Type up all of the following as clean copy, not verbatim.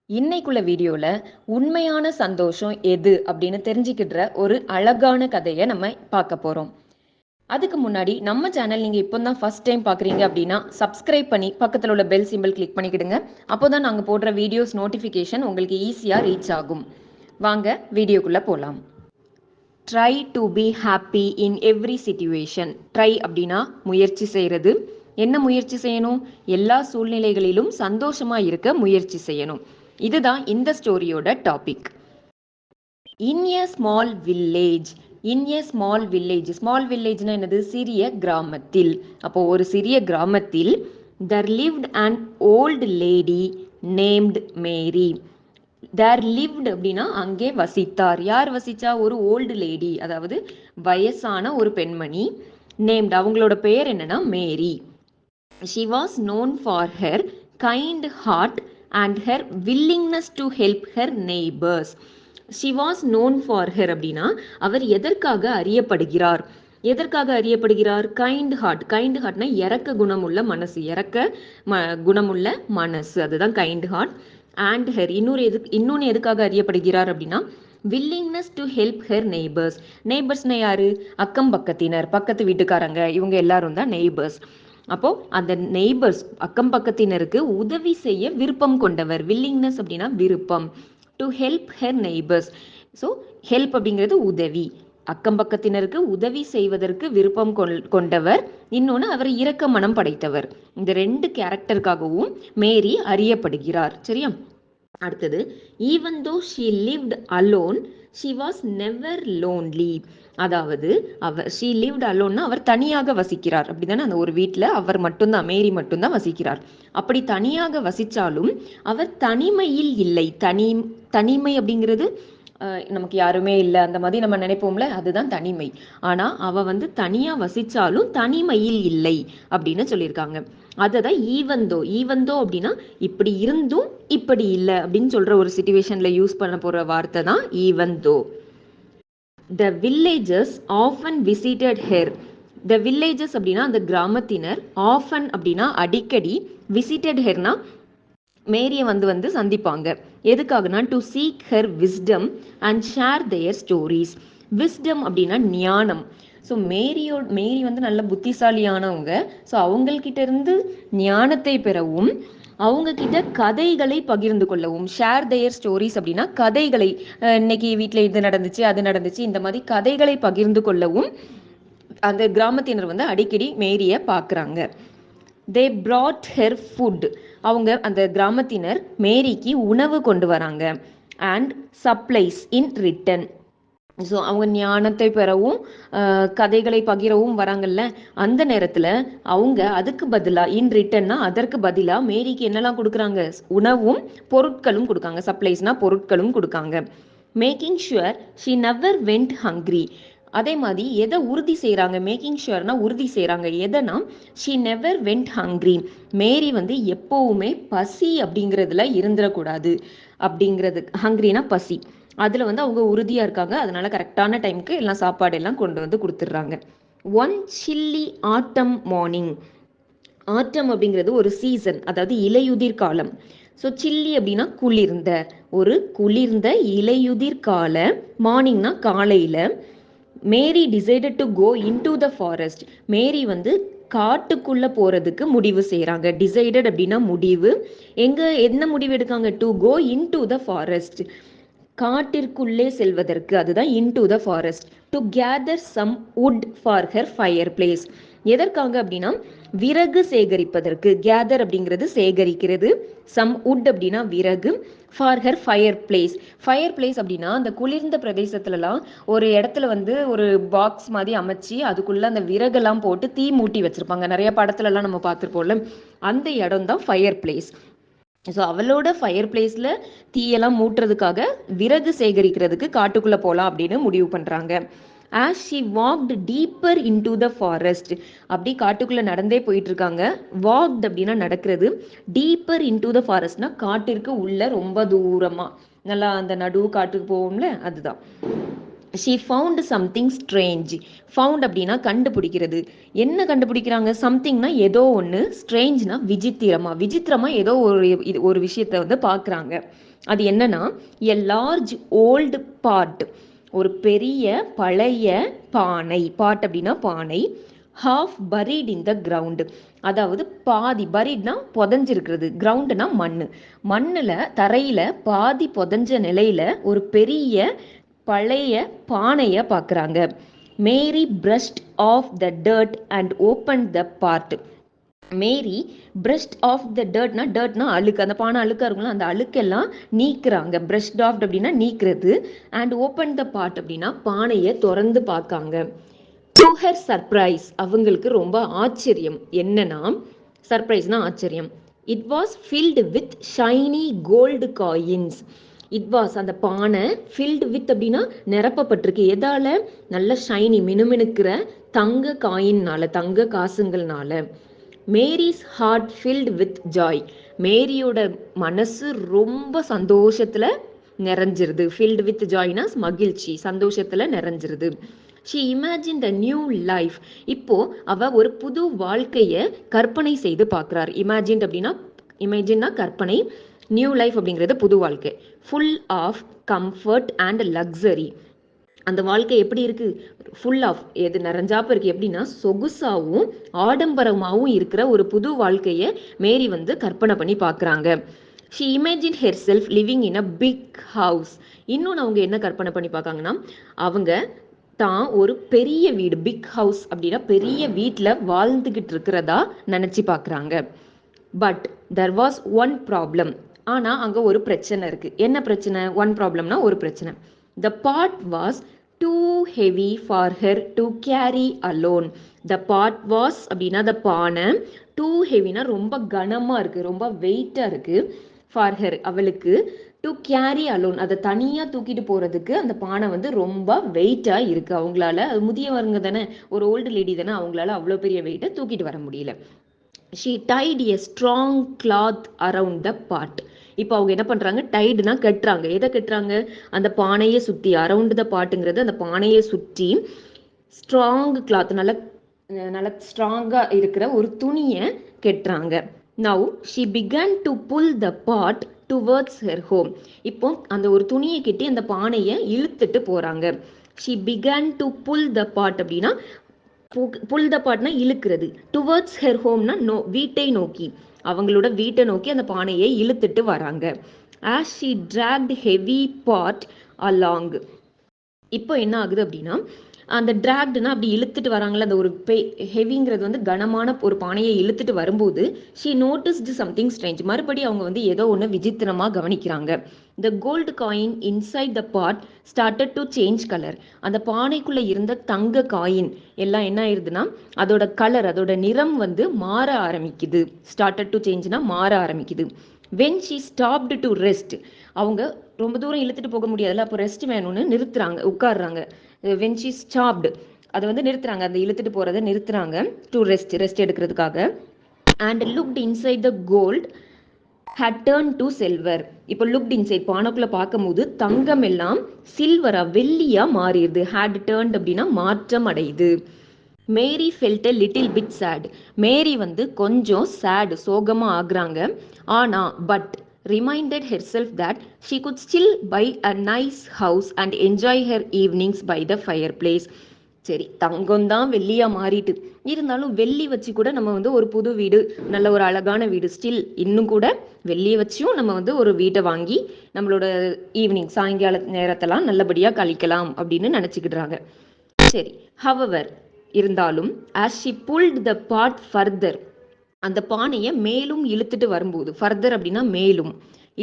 இன்னைக்குள்ள வீடியோல உண்மையான சந்தோஷம் எது அப்படின்னு தெரிஞ்சுக்கிற ஒரு அழகான கதையை நம்ம பார்க்க போறோம். அதுக்கு முன்னாடி நம்ம சேனல் நீங்க இப்போதான் ஃபர்ஸ்ட் டைம் பாக்குறீங்க அப்படின்னா சப்ஸ்கிரைப் பண்ணி பக்கத்துல உள்ள பெல் சிம்பிள் கிளிக் பண்ணிக்கிடுங்க. அப்போதான் நாங்க போடுற வீடியோஸ் நோட்டிபிகேஷன் உங்களுக்கு ஈஸியா ரீச் ஆகும். வாங்க வீடியோக்குள்ள போலாம். Try to be happy in every situation. Try அப்படின்னா முயற்சி செய்யறது. என்ன முயற்சி செய்யணும்? எல்லா சூழ்நிலைகளிலும் சந்தோஷமா இருக்க முயற்சி செய்யணும். இதுதான் இந்த ஸ்டோரியோட topic. In a small village. In a small village. Small வில்லேஜ்னா என்னது? சிறிய கிராமத்தில். அப்போ ஒரு சிறிய கிராமத்தில் there lived an old lady named Mary. There lived அப்படின்னா அங்கே வசித்தார். யார் வசிச்சா? ஒரு ஓல்டு லேடி, அதாவது வயசான ஒரு பெண்மணி. நேம்ட், அவங்களோட பெயர் என்னன்னா மேரி. She was known for her kind heart and her willingness to help her neighbors. She was known for her அப்படின்னா அவர் எதற்காக அறியப்படுகிறார்? எதற்காக அறியப்படுகிறார்? Kind heart. கைண்ட் ஹார்ட்னா இறக்க குணமுள்ள மனசு, குணமுள்ள மனசு, அதுதான் கைண்ட் ஹார்ட். அண்ட் ஹெர், இன்னொன்று எதுக்காக அறியப்படுகிறார் அப்படின்னா willingness to help her neighbours. நெய்பர்ஸ்னா யாரு? அக்கம் பக்கத்தினர், பக்கத்து வீட்டுக்காரங்க, இவங்க எல்லாரும் தான் நெய்பர்ஸ். அப்போ அந்த நெய்பர்ஸ், அக்கம் பக்கத்தினருக்கு உதவி செய்ய விருப்பம் கொண்டவர். வில்லிங்னஸ் அப்படின்னா விருப்பம். To help her neighbours. So help அப்படிங்கிறது உதவி. அக்கம் பக்கத்தினருக்கு உதவி செய்வதற்கு விருப்பம் கொண்டவர். இன்னொன்று, அவர் இரக்க மனம் படைத்தவர். இந்த ரெண்டு கேரக்டருக்காகவும் மேரி அறியப்படுகிறார். சரியா? அடுத்தது, even though she lived alone she was never lonely. அதாவது ஷீ லிவ்ட் அலோன்னா அவர் தனியாக வசிக்கிறார், அப்படிதானே? அந்த ஒரு வீட்டில் அவர் மட்டும்தான், மேரி மட்டும்தான் வசிக்கிறார். அப்படி தனியாக வசிச்சாலும் அவர் தனிமையில் இல்லை. தனிமை அப்படிங்கிறது நமக்கு யாருமே இல்லை அந்த மாதிரி நம்ம நினைப்போம்ல, அதுதான் தனிமை. ஆனா அவ தனியா வசிச்சாலும் தனிமையில் இல்லை அப்படின்னு சொல்லியிருக்காங்க. அததான் ஈவந்தோ அப்படின்னா இப்படி இருந்தும் இப்படி இல்லை அப்படின்னு சொல்ற ஒரு சிச்சுவேஷன்ல யூஸ் பண்ண போற வார்த்தை தான் ஈவந்தோ. The villagers often visited her. The villagers அப்படின்னா அந்த கிராமத்தினர், often அப்படின்னா அடிக்கடி, visited herனா மேரியை சந்திப்பாங்க. எதுக்காகனா to seek her wisdom and share their stories. Wisdom அப்படின்னா ஞானம். ஸோ மேரி நல்ல புத்திசாலியானவங்க. ஸோ அவங்கக்கிட்ட இருந்து ஞானத்தை பெறவும், அவங்க கிட்ட கதைகளை பகிர்ந்து கொள்ளவும். ஷேர் தேர் ஸ்டோரிஸ் அப்படின்னா கதைகளை, இன்னைக்கு வீட்டில் இது நடந்துச்சு அது நடந்துச்சு, இந்த மாதிரி கதைகளை பகிர்ந்து கொள்ளவும் அந்த கிராமத்தினர் அடிக்கடி மேரியை பார்க்குறாங்க. they brought her food. அவங்க அந்த கிராமத்தினர் மேரிக்கு உணவு கொண்டு வராங்க. and supplies in return. So அவங்க ஞானத்தை பெறவும் கதைகளை பகிரவும் வராங்கல்ல, அந்த நேரத்தில் அவங்க அதுக்கு பதிலாக, இன் ரிட்டன்னா அதற்கு பதிலாக மேரிக்கு என்னெல்லாம் கொடுக்குறாங்க? உணவும் பொருட்களும் கொடுக்காங்க. சப்ளைஸ்னா பொருட்களும் கொடுக்காங்க. Making sure she never went hungry. அதே மாதிரி எதை உறுதி செய்கிறாங்க? மேக்கிங் ஷுவர்னா உறுதி செய்கிறாங்க. எதனா? She never went hungry. Mary எப்போவுமே பசி அப்படிங்கிறதுல இருந்துடக்கூடாது அப்படிங்கிறது. ஹங்க்ரினா பசி. அதில் அவங்க உறுதியாக இருக்காங்க. அதனால கரெக்டான டைமுக்கு எல்லாம் சாப்பாடு எல்லாம் கொண்டு கொடுத்துட்றாங்க. ஒன் சில்லி ஆட்டம் மார்னிங். ஆட்டம் அப்படிங்கிறது ஒரு சீசன், அதாவது இலையுதிர் காலம். ஸோ சில்லி அப்படின்னா குளிர்ந்த, ஒரு குளிர்ந்த இலையுதிர் கால. மார்னிங்னா காலையில். Mary decided to go into the forest. Mary காட்டுக்குள்ள போறதுக்கு முடிவு செய்யறாங்க. டிசைடட் அப்படின்னா முடிவு. என்ன முடிவு எடுக்காங்க? To go into the forest, காட்டிற்குள்ளே செல்வதற்கு. அதுதான் into the forest. To gather some wood for her fireplace. எதற்காக அப்படின்னா விறகு சேகரிப்பதற்கு. கேதர் அப்படிங்கிறது சேகரிக்கிறது. சம் வுட் அப்படின்னா விறகு. For her fire place. Fire place அப்படின்னா அந்த குளிர்ந்த பிரதேசத்துலலாம் ஒரு இடத்துல ஒரு பாக்ஸ் மாதிரி அமைச்சு அதுக்குள்ள அந்த விறகெல்லாம் போட்டு தீ மூட்டி வச்சிருப்பாங்க. நிறைய படத்துலலாம் நம்ம பார்த்துருப்போம்ல, அந்த இடம் தான் ஃபயர் பிளேஸ். ஸோ அவளோட ஃபயர் பிளேஸில் தீயெல்லாம் மூட்டுறதுக்காக விறகு சேகரிக்கிறதுக்கு காட்டுக்குள்ளே போகலாம் அப்படின்னு முடிவு பண்ணுறாங்க. As she walked deeper into the forest. அப்படி காட்டுக்குள்ளே நடந்தே போயிட்டு இருக்காங்க. வாக்ட் அப்படின்னா நடக்கிறது. டீப்பர் இன்டு த ஃபாரஸ்ட்னா காட்டிற்கு உள்ள ரொம்ப தூரமாக, நல்லா அந்த நடு காட்டுக்கு போவோம்ல, அதுதான். She found something strange. Found அப்படின்னா கண்டுபிடிக்கிறது. என்ன கண்டுபிடிக்கிறாங்க? சம்திங்னா ஏதோ ஒன்று, ஸ்ட்ரேஞ்ச்னா விசித்திரமா ஏதோ ஒரு விஷயத்தை வந்து பார்க்குறாங்க. அது என்னன்னா, எ லார்ஜ் ஓல்டு பாட், ஒரு பெரிய பழைய பானை. பாட் அப்படின்னா பானை. ஹாஃப் பரீட் இன் த கிரவுண்டு, அதாவது பாதி, பரீட்னா புதஞ்சிருக்கிறது, கிரவுண்டுனா மண்ணில் தரையில் பாதி புதஞ்ச நிலையில் ஒரு பெரிய பழைய பானையை பார்க்குறாங்க. Mary brushed off the dirt and open the pot. Mary brushed off the டர்ட்னா அழுக்கு, அந்த பானை அழுக்கா இருக்கும்ல, அந்த அழுக்கெல்லாம் நீக்குறாங்க. பிரஷ்ட் ஆஃப் அப்படின்னா நீக்கிறது. அண்ட் ஓப்பன் த பார்ட் அப்படின்னா பானையை திறந்து பார்க்காங்க. டு ஹர் சர்ப்ரைஸ், அவங்களுக்கு ரொம்ப ஆச்சரியம். என்னன்னா, சர்ப்ரைஸ்னா ஆச்சரியம். It was filled with shiny gold coins. It was, அந்த பானை, ஃபில்டு வித் அப்படின்னா நிரப்பப்பட்டிருக்கு. எதால? நல்ல ஷைனி, மினுமினுக்கிற தங்க காயின்னால, தங்க காசுங்கள்னால. Mary's heart filled with joy. மேரியோட மனசு ரொம்ப சந்தோஷத்துல நிறைஞ்சிருது. ஃபில்டு வித் ஜாய்னா மகிழ்ச்சி, சந்தோஷத்துல நிறைஞ்சிருது. She imagine the new life. இப்போ அவ ஒரு புது வாழ்க்கையை கற்பனை செய்து பார்க்கிறார். இமேஜின்னா கற்பனை, நியூ லைஃப் அப்படிங்கிறது புது வாழ்க்கை. Full of comfort and luxury. அந்த வாழ்க்கை எப்படி இருக்கு? ஃபுல் ஆஃப், எது நிறைஞ்சாப்ப இருக்கு, எப்படின்னா சொகுசாவும் ஆடம்பரமாகவும் இருக்கிற ஒரு புது வாழ்க்கையை மேரி வந்து கற்பனை பண்ணி பார்க்குறாங்க. She imagine herself living in a big house. இன்னொன்று அவங்க என்ன கற்பனை பண்ணி பார்க்காங்கன்னா, அவங்க தான் ஒரு பெரிய வீடு, பிக் ஹவுஸ் அப்படின்னா பெரிய வீட்டில் வாழ்ந்துகிட்டு இருக்கிறதா நினச்சி பார்க்குறாங்க. But there was one problem. ஆனால் அங்கே ஒரு பிரச்சனை இருக்குது. என்ன பிரச்சனை? ஒன் ப்ராப்ளம்னா ஒரு பிரச்சனை. The pot was too heavy for her to carry alone. The pot was அப்படின்னா த பானை, டூ ஹெவினா ரொம்ப கனமாக இருக்குது, ரொம்ப வெயிட்டாக இருக்குது. ஃபார் ஹெர் அவளுக்கு, டு கேரி அலோன் அதை தனியாக தூக்கிட்டு போகிறதுக்கு அந்த பானை வந்து ரொம்ப வெயிட்டாக இருக்குது. அவங்களால, முதியவங்க தானே, ஒரு ஓல்டு லேடி தானே, அவங்களால அவ்வளோ பெரிய வெயிட்டை தூக்கிட்டு வர முடியல. She tied a strong cloth around the pot. இப்போ அவங்க என்ன பண்ணுறாங்க? டைடுனா கட்டுறாங்க. எதை கட்டுறாங்க? அந்த பானையை சுற்றி, அரவுண்ட் த பாட்டுங்கிறது அந்த பானையை சுற்றி ஸ்ட்ராங் கிளாத், நல்ல ஸ்ட்ராங்காக இருக்கிற ஒரு துணியை கட்டுறாங்க. Now she began to pull the pot towards her home. இப்போ அந்த ஒரு துணியை கட்டி அந்த பானையை இழுத்துட்டு போகிறாங்க. She began to pull the pot அப்படின்னா, புல் த பாட்னா இழுக்கிறது. டுவர்ட்ஸ் ஹெர் ஹோம்னா வீட்டை நோக்கி, அவங்களோட வீட்டை நோக்கி அந்த பானையை இழுத்துட்டு வராங்க. As she dragged heavy pot along. இப்போ என்ன ஆகுது அப்படின்னா, அந்த டிராக்டுனா அப்படி இழுத்துட்டு வராங்களா, அந்த ஒரு ஹெவிங்கிறது வந்து கனமான ஒரு பானையை இழுத்துட்டு வரும்போது, ஷீ நோட்டிஸ்டு சம்திங் ஸ்ட்ரேஞ்ச். மறுபடியும் அவங்க வந்து ஏதோ ஒன்று விசித்திரமாக கவனிக்கிறாங்க. The gold coin inside the pot started to change colour. அந்த பானைக்குள்ளே இருந்த தங்க காயின் எல்லாம் என்ன ஆயிருதுன்னா, அதோட கலர், அதோட நிறம் வந்து மாற ஆரம்பிக்குது. ஸ்டார்டட் டு சேஞ்ச்னா மாற ஆரம்பிக்குது. When she stopped to rest. அவங்க ரொம்ப தூரம் இழுத்துட்டு போக முடியாதுல்ல, அப்போ ரெஸ்ட் வேணும்னு நிறுத்துறாங்க, உட்காடுறாங்க. வென் ஷீ ஸ்டாப்டு, அதை வந்து நிறுத்துறாங்க, அந்த இழுத்துட்டு போகிறத நிறுத்துறாங்க. டு ரெஸ்ட் எடுக்கிறதுக்காக. And looked inside the gold had turned to silver. இப்போ லுக்ட் இன்சைட், பானைக்குள்ள பார்க்கும்போது தங்கம் எல்லாம் சில்வரா, வெள்ளியா மாறிடுது. had turned அப்படின்னா மாற்றம் அடையுது. Mary felt a little bit sad. Mary வந்து கொஞ்சம் சேட், சோகமா ஆகுறாங்க. ஆனா but reminded herself that she could still buy a nice house and enjoy her evenings by the fireplace. சரி, தங்கம் தான் வெள்ளியா மாறிட்டு இருந்தாலும் வெள்ளி வச்சு கூட நம்ம வந்து ஒரு புது வீடு, நல்ல ஒரு அழகான வீடு, ஸ்டில் இன்னும் கூட வெள்ளியை வச்சும் நம்ம வந்து ஒரு வீட்டை வாங்கி நம்மளோட ஈவினிங், சாயங்கால நேரத்தெல்லாம் நல்லபடியா கழிக்கலாம் அப்படின்னு நினைச்சுக்கிடுறாங்க. சரி, ஹவவர், இருந்தாலும் as she pulled the pot further, அந்த பானையை மேலும் இழுத்துட்டு வரும்போது, ஃபர்தர் அப்படின்னா மேலும்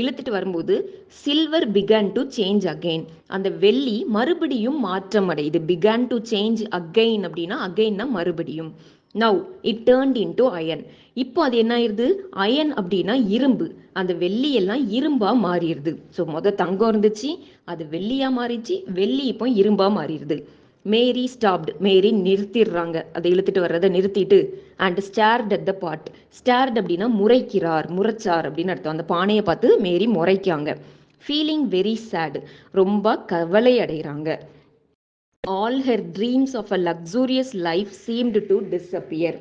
இழுத்துட்டு வரும்போது, silver began to change again. அந்த வெள்ளி மறுபடியும் மாற்றம் அடையுது. பிகான் டு சேஞ்ச் அகெயின் அப்படின்னா, அகெயின்னா மறுபடியும். Now it turned into iron. இப்போ அது என்ன ஆயிருது? அயன் அப்படின்னா இரும்பு. அந்த வெள்ளி எல்லாம் இரும்பா மாறிடுது. ஸோ தங்கம் இருந்துச்சு, அது வெள்ளியா மாறிச்சு, வெள்ளி இப்போ இரும்பா மாறிடுது. மேரி ஸ்டாப்டு, மேரி நிறுத்திடுறாங்க, அதை இழுத்துட்டு வர்றதை நிறுத்திட்டு. And stared at the pot. Stared அப்படின்னா முறைக்கிறார், முறைச்சார் அப்படின்னு அர்த்தம். அந்த பானையை பார்த்து மேரி முறைக்காங்க. ஃபீலிங் வெரி சேட், ரொம்ப கவலை அடைகிறாங்க. All her dreams of a luxurious life seemed to disappear.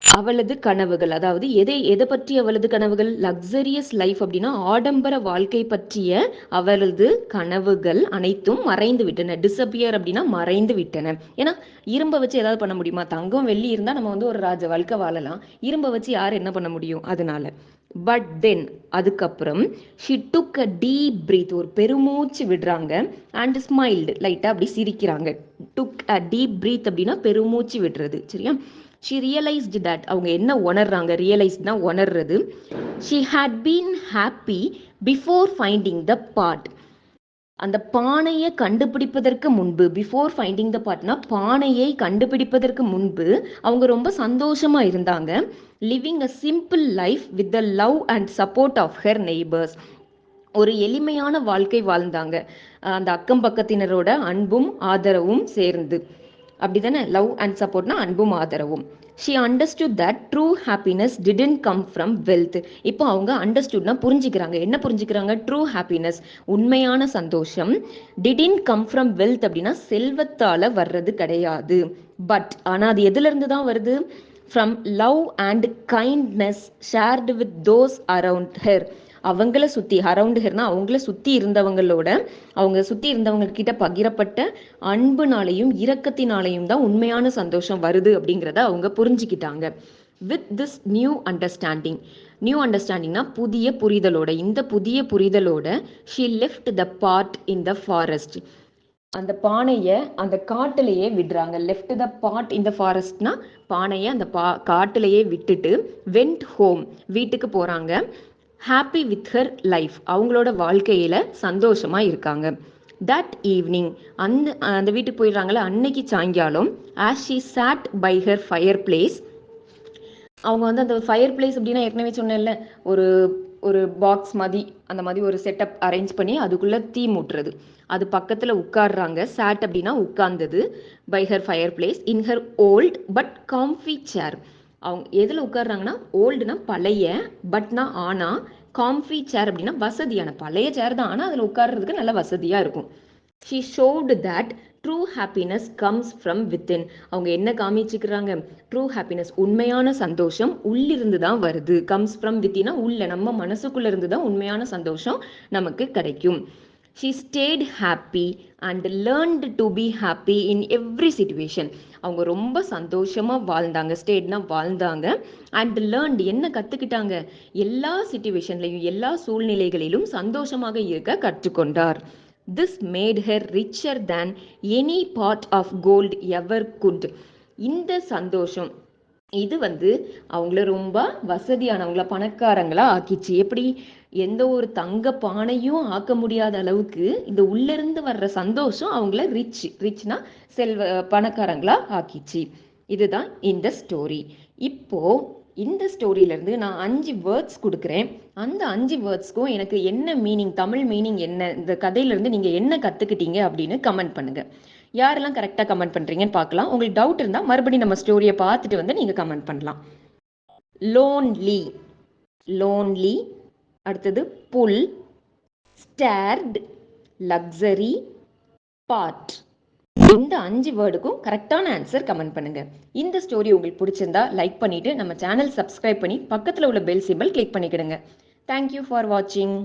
அவளது கனவுகள், அதாவது எதை பற்றி அவளது கனவுகள்? லக்ஸரியஸ் லைஃப் அப்படின்னா ஆடம்பர வாழ்க்கை பற்றிய அவளது கனவுகள் அனைத்தும் மறைந்து விட்டன. டிஸப்பியர் அப்படின்னா மறைந்து விட்டன. ஏன்னா இரும்பை வச்சு ஏதாவது பண்ண முடியுமா? தங்கம் வெள்ளி இருந்தால் நம்ம ஒரு ராஜ வாழ்க்கை வாழலாம். இரும்பை வச்சு யார் என்ன பண்ண முடியும்? அதனால பட் தென் அதுக்கப்புறம் she took a deep breath, ஒரு பெருமூச்சு விடுறாங்க. அண்ட் ஸ்மைல்டு, லைட்டாக அப்படி சிரிக்கிறாங்க. டுக் அ டீப் பிரீத் அப்படின்னா பெருமூச்சு விடுறது, சரியா? ஷி ரியலைஸ்டு தட், அவங்க என்ன உணர்றாங்க? ரியலைஸ்ட்னா உணர்றது. She had been happy before finding the pot, அந்த பானையை கண்டுபிடிப்பதற்கு முன்பு, பிஃபோர் ஃபைண்டிங் த பாட்னா பானையை கண்டுபிடிப்பதற்கு முன்பு அவங்க ரொம்ப சந்தோஷமா இருந்தாங்க. Living a simple life with the love and support of her neighbours, ஒரு எளிமையான வாழ்க்கை வாழ்ந்தாங்க, அந்த அக்கம் பக்கத்தினரோட அன்பும் ஆதரவும் சேர்ந்து. அப்படிதானே? லவ் அண்ட் சப்போர்ட்னா அன்பும் ஆதரவும். She understood that true happiness didn't come from wealth. இப்போ அவங்க அண்டர்ஸ்டுட்னா புரிஞ்சுக்கிறாங்க. என்ன புரிஞ்சுக்கிறாங்க? ட்ரூ ஹாப்பினஸ், உண்மையான சந்தோஷம், டிடன்ட் கம் ஃப்ரம் வெல்த் அப்படின்னா செல்வத்தால வர்றது கிடையாது. பட் ஆனால் அது எதுல இருந்து தான் வருது? From love and kindness shared with those around her, அவங்கள சுற்றி, அரவுண்ட் ஹெர்னா அவங்கள சுற்றி இருந்தவங்களோட, அவங்க சுற்றி இருந்தவங்க கிட்ட பகிரப்பட்ட அன்புனாலையும் இரக்கத்தினாலையும் தான் உண்மையான சந்தோஷம் வருது அப்படிங்கிறத அவங்க புரிஞ்சுக்கிட்டாங்க. வித் திஸ் நியூ அண்டர்ஸ்டாண்டிங்னா புதிய புரிதலோட, இந்த புதிய புரிதலோட she left the pot in the forest, அந்த பானையை அந்த காட்டிலேயே விடுறாங்க. லெஃப்ட் த பாட் இன் த ஃபாரஸ்ட்னா பானையை அந்த காட்டிலேயே விட்டுட்டு வெண்ட் ஹோம், வீட்டுக்கு போகிறாங்க. ஹாப்பி வித் ஹர் லைஃப், அவங்களோட வாழ்க்கையில் சந்தோஷமாக இருக்காங்க. தட் ஈவினிங், அந்த வீட்டுக்கு போயிடுறாங்களே, அன்னைக்கு சாயங்காலம், as she sat by her fireplace, அவங்க அந்த ஃபயர் பிளேஸ் அப்படின்னா ஏற்கனவே சொன்னேன்ல, ஒரு ஒரு பாக்ஸ் மாதிரி, அந்த மாதிரி ஒரு செட்டப் அரேஞ்ச் பண்ணி அதுக்குள்ளே தீ மூட்டுறது, அது பக்கத்தில் உட்காடுறாங்க. சாட் அப்படின்னா உட்கார்ந்தது. By her fireplace in her old but comfy chair, அவங்க எதில் உட்காடுறாங்கன்னா, ஓல்டுனா பழைய, பட்னா ஆனால், காம்ஃபி சேர் அப்படின்னா வசதியான, பழைய சேர் தான் ஆனால் அதில் உட்கார்றதுக்கு நல்ல வசதியாக இருக்கும். She showed that true happiness comes from within, அவங்க என்ன காமிச்சுக்கிறாங்க? ட்ரூ ஹாப்பினஸ், உண்மையான சந்தோஷம் உள்ளிருந்து தான் வருது. கம்ஸ் ஃப்ரம் வித்தினா உள்ள, நம்ம மனசுக்குள்ள இருந்து தான் உண்மையான சந்தோஷம் நமக்கு கிடைக்கும். She state happy and learned to be happy in every situation, அவங்க ரொம்ப சந்தோஷமாக வாழ்ந்தாங்க. ஸ்டேட்னா வாழ்ந்தாங்க. அண்ட் லேர்ன்டு, என்ன கற்றுக்கிட்டாங்க? எல்லா சிச்சுவேஷன்லையும், எல்லா சூழ்நிலைகளிலும் சந்தோஷமாக இருக்க கற்றுக்கொண்டார். This made her richer than any part of gold ever could, இந்த சந்தோஷம் இது அவங்கள ரொம்ப வசதியானவங்கள, பணக்காரங்களா ஆக்கிச்சு. எப்படி? எந்த ஒரு தங்க பானையும் ஆக்க முடியாத அளவுக்கு இந்த உள்ளிருந்து வர்ற சந்தோஷம் அவங்கள ரிச்னா பணக்காரங்களா ஆக்கிச்சு. இதுதான் இந்த ஸ்டோரி. இப்போ இந்த ஸ்டோரியிலேருந்து நான் 5 வேர்ட்ஸ் கொடுக்குறேன். அந்த 5 வேர்ட்ஸ்க்கும் எனக்கு என்ன மீனிங், தமிழ் மீனிங் என்ன, இந்த கதையிலேருந்து நீங்கள் என்ன கற்றுக்கிட்டீங்க அப்படின்னு கமெண்ட் பண்ணுங்கள். யாரெல்லாம் கரெக்டாக கமெண்ட் பண்ணுறீங்கன்னு பார்க்கலாம். உங்களுக்கு டவுட் இருந்தால் மறுபடியும் நம்ம ஸ்டோரியை பார்த்துட்டு நீங்கள் கமெண்ட் பண்ணலாம். Lonely, lonely. அடுத்தது புல், ஸ்டேர்ட், லக்ஸரி, பாட். இந்த 5 வேர்டுக்கும் கரெக்டான ஆன்சர் கமெண்ட் பண்ணுங்க. இந்த ஸ்டோரி உங்களுக்கு பிடிச்சிருந்தா லைக் பண்ணிட்டு நம்ம சேனல் சப்ஸ்கிரைப் பண்ணி பக்கத்தில் உள்ள பெல் சிம்பல் கிளிக் பண்ணிக்கிடுங்க. தேங்க்யூ ஃபார் வாட்சிங்.